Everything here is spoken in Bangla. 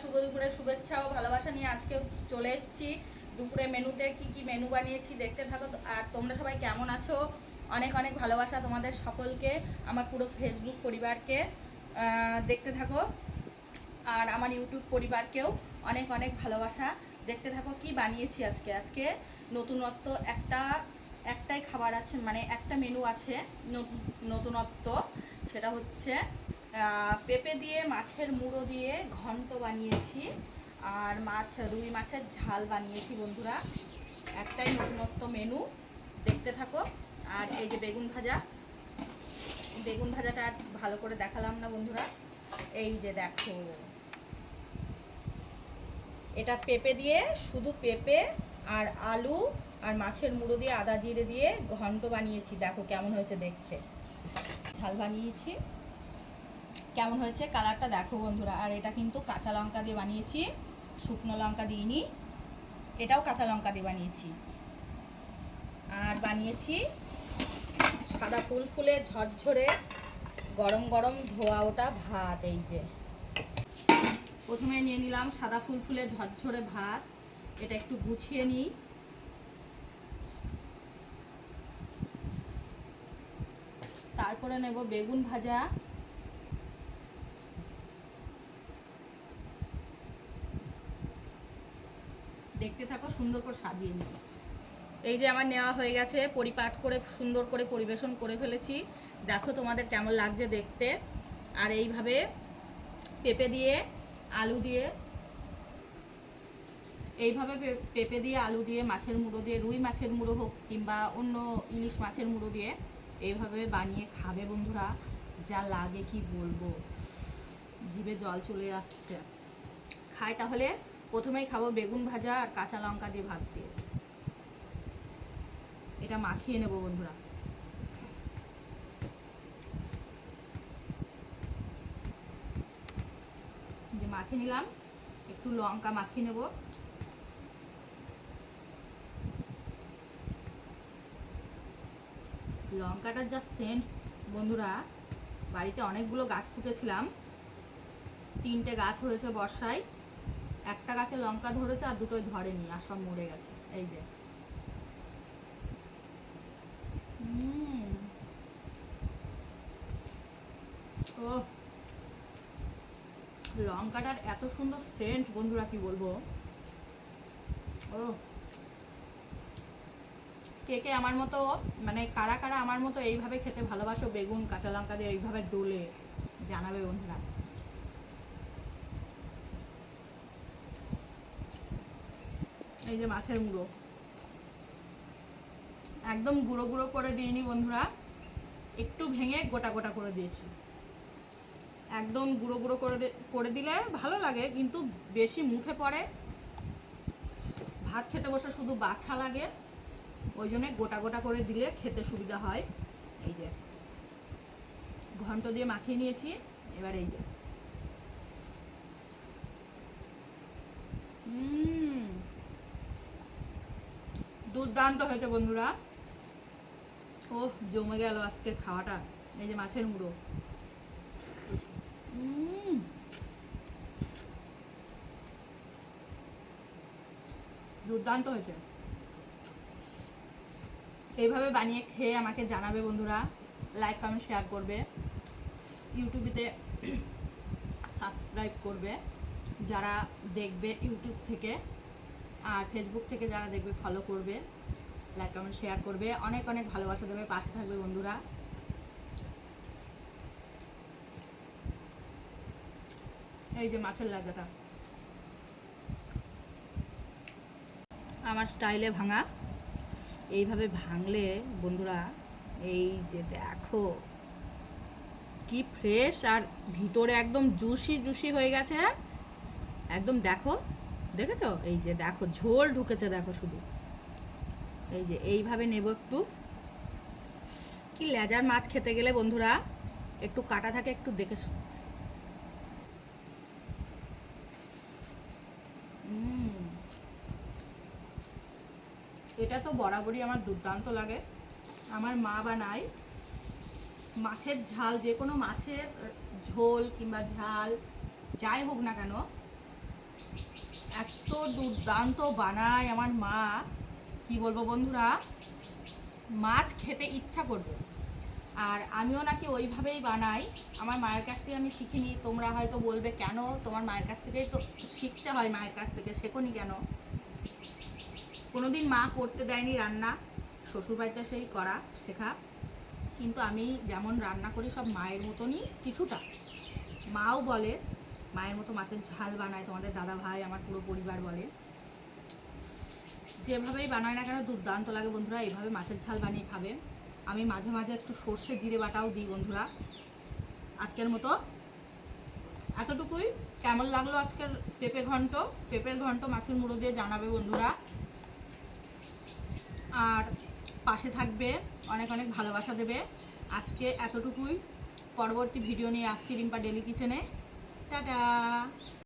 শুভ দুপুরের শুভেচ্ছা ও ভালোবাসা নিয়ে আজকে চলে এসেছি। দুপুরে মেনুতে কি মেনু বানিয়েছি দেখতে থাকো। আর তোমরা সবাই কেমন আছো? অনেক অনেক ভালোবাসা তোমাদের সকলকে, আমার পুরো ফেসবুক পরিবারকে দেখতে থাকো। আর আমার ইউটিউব পরিবারকেও অনেক অনেক ভালোবাসা। দেখতে থাকো কি বানিয়েছি আজকে। আজকে নতুনত্ব একটাই খাবার আছে, মানে একটা মেনু আছে নতুনত্ব। সেটা হচ্ছে পেঁপে দিয়ে মাছের মুড়ো দিয়ে ঘন্ট বানিয়েছি, আর রুই মাছের ঝাল বানিয়েছি বন্ধুরা। একটাই নতুনত্ব মেনু, দেখতে থাকো। আর এই যে বেগুন ভাজাটা আর ভালো করে দেখালাম না বন্ধুরা। এই যে দেখো, এটা পেঁপে দিয়ে, শুধু পেঁপে আর আলু আর মাছের মুড়ো দিয়ে আদা জিরে দিয়ে ঘন্ট বানিয়েছি। দেখো কেমন হয়েছে দেখতে। ঝাল বানিয়েছি, কেমন হয়েছে কালারটা দেখো বন্ধুরা। আর এটা কিন্তু কাঁচা লঙ্কা দিয়ে বানিয়েছি, শুকনো লঙ্কা দিইনি, এটাও কাঁচা লঙ্কা দিয়ে বানিয়েছি। আর বানিয়েছি সাদা ফুলে ঝরঝরে গরম গরম ধোয়া ওটা ভাত। এই যে প্রথমে নিয়ে নিলাম সাদা ফুলে ঝরঝরে ভাত, এটা একটু গুছিয়ে নিই। তারপরে নেব বেগুন ভাজা, দেখতে থাকো, সুন্দর করে সাজিয়ে নিই। এই যে আমার নেওয়া হয়ে গেছে, পরিপাট করে সুন্দর করে পরিবেশন করে ফেলেছি। দেখো তোমাদের কেমন লাগছে দেখতে। আর এইভাবে পেঁপে দিয়ে আলু দিয়ে, পেঁপে দিয়ে আলু দিয়ে মাছের মুড়ো দিয়ে, রুই মাছের মুড়ো হোক কিংবা অন্য ইলিশ মাছের মুড়ো দিয়ে এইভাবে বানিয়ে খাবে বন্ধুরা। যা লাগে কি বলবো, জিভে জল চলে আসছে। খাই তাহলে প্রথমেই খাবো বেগুন ভাজা আর কাঁচা লঙ্কা দিয়ে ভাত দিয়ে। এটা মাখিয়ে নেব বন্ধুরা। যে মাখিয়ে নিলাম, একটু লঙ্কা মাখিয়ে নেব। লঙ্কাটার যা সেন্ট বন্ধুরা, বাড়িতে অনেকগুলো গাছ পুঁতেছিলাম, 3টে গাছ হয়েছে বর্ষায়। একটা গাছে লঙ্কা ধরেছে আর দুটোই ধরেনি, আর সব মরে গেছে। এই যে ও, লঙ্কাটার এত সুন্দর সেন্ট বন্ধুরা, কি বলবো। ও, কে কে আমার মতো, মানে কারা কারা আমার মতো এইভাবে খেতে ভালোবাসো, বেগুন কাঁচা লঙ্কা দিয়ে এইভাবে ডোলে, জানাবে বন্ধুরা। এই যে মাছের মুড়ো, একদম গুঁড়ো গুঁড়ো করে দিইনি বন্ধুরা, একটু ভেঙে গোটা গোটা করে দিয়েছি। একদম গুঁড়ো গুঁড়ো করে দিলে ভালো লাগে, কিন্তু বেশি মুখে পড়ে, ভাত খেতে বসে শুধু বাছা লাগে, ওই জন্য গোটা গোটা করে দিলে খেতে সুবিধা হয়। এই যে ঘন্ট দিয়ে মাখিয়ে নিয়েছি। এবার এই যে দুর্দান্ত হয়েছে বন্ধুরা। ও, জমে গেল আজকে খাওয়াটা। এই যে মাছের মুড়ো, দুর্দান্ত হয়েছে। এইভাবে বানিয়ে খেয়ে আমাকে জানাবে বন্ধুরা, লাইক কমেন্ট শেয়ার করবে, ইউটিউবেতে সাবস্ক্রাইব করবে যারা দেখবে ইউটিউব থেকে, আর ফেসবুক থেকে যারা দেখবে ফলো করবে, লাইক কমেন্ট শেয়ার করবে, অনেক অনেক ভালোবাসা দেবে, পাশে থাকবে বন্ধুরা। এই যে মাছের লাজাটা আমার স্টাইলে ভাঙা, এইভাবে ভাঙলে বন্ধুরা, এই যে দেখো কি ফ্রেশ, আর ভিতরে একদম জুসি জুসি হয়ে গেছে একদম। দেখো, দেখেছো? এই যে দেখো ঝোল ঢুকেছে, দেখো শুধু। এই যে এইভাবে নেব একটু। কি লেজার মাছ খেতে গেলে বন্ধুরা একটু কাটা থাকে, একটু দেখে। এটা তো বরাবরই আমার দুর্দান্ত লাগে। আমার মা বানায় মাছের ঝাল, যে কোনো মাছের ঝোল কিংবা ঝাল যাই হোক না কেন, এত দুর্দান্ত বানায় আমার মা, কি বলবো বন্ধুরা, মাছ খেতে ইচ্ছা করবে। আর আমিও নাকি ওইভাবেই বানাই, আমার মায়ের কাছ থেকে আমি শিখিনি। তোমরা হয়তো বলবে কেন, তোমার মায়ের কাছ থেকেই তো শিখতে হয়, মায়ের কাছ থেকে শেখোনি কেন? কোনোদিন মা করতে দেয়নি রান্না, শ্বশুরবাড়িতে সেই করা শেখা, কিন্তু আমি যেমন রান্না করি সব মায়ের মতনই কিছুটা। মাও বলে মায়ের মতো মাছের ঝাল বানায় তোমাদের দাদা ভাই, আমার পুরো পরিবার বলে। যেভাবেই বানায় না কেন দুর্দান্ত লাগে বন্ধুরা, এইভাবে মাছের ঝাল বানিয়ে খাবে। আমি মাঝে মাঝে একটু সর্ষে জিরে বাটাও দিই বন্ধুরা। আজকের মতো এতটুকুই। কেমন লাগলো আজকের পেঁপের ঘন্ট মাছের মুড়ো দিয়ে জানাবে বন্ধুরা। আর পাশে থাকবে, অনেক অনেক ভালোবাসা দেবে। আজকে এতটুকুই, পরবর্তী ভিডিও নিয়ে আসছি রিম্পা ডেলি কিচেনে। টাটা।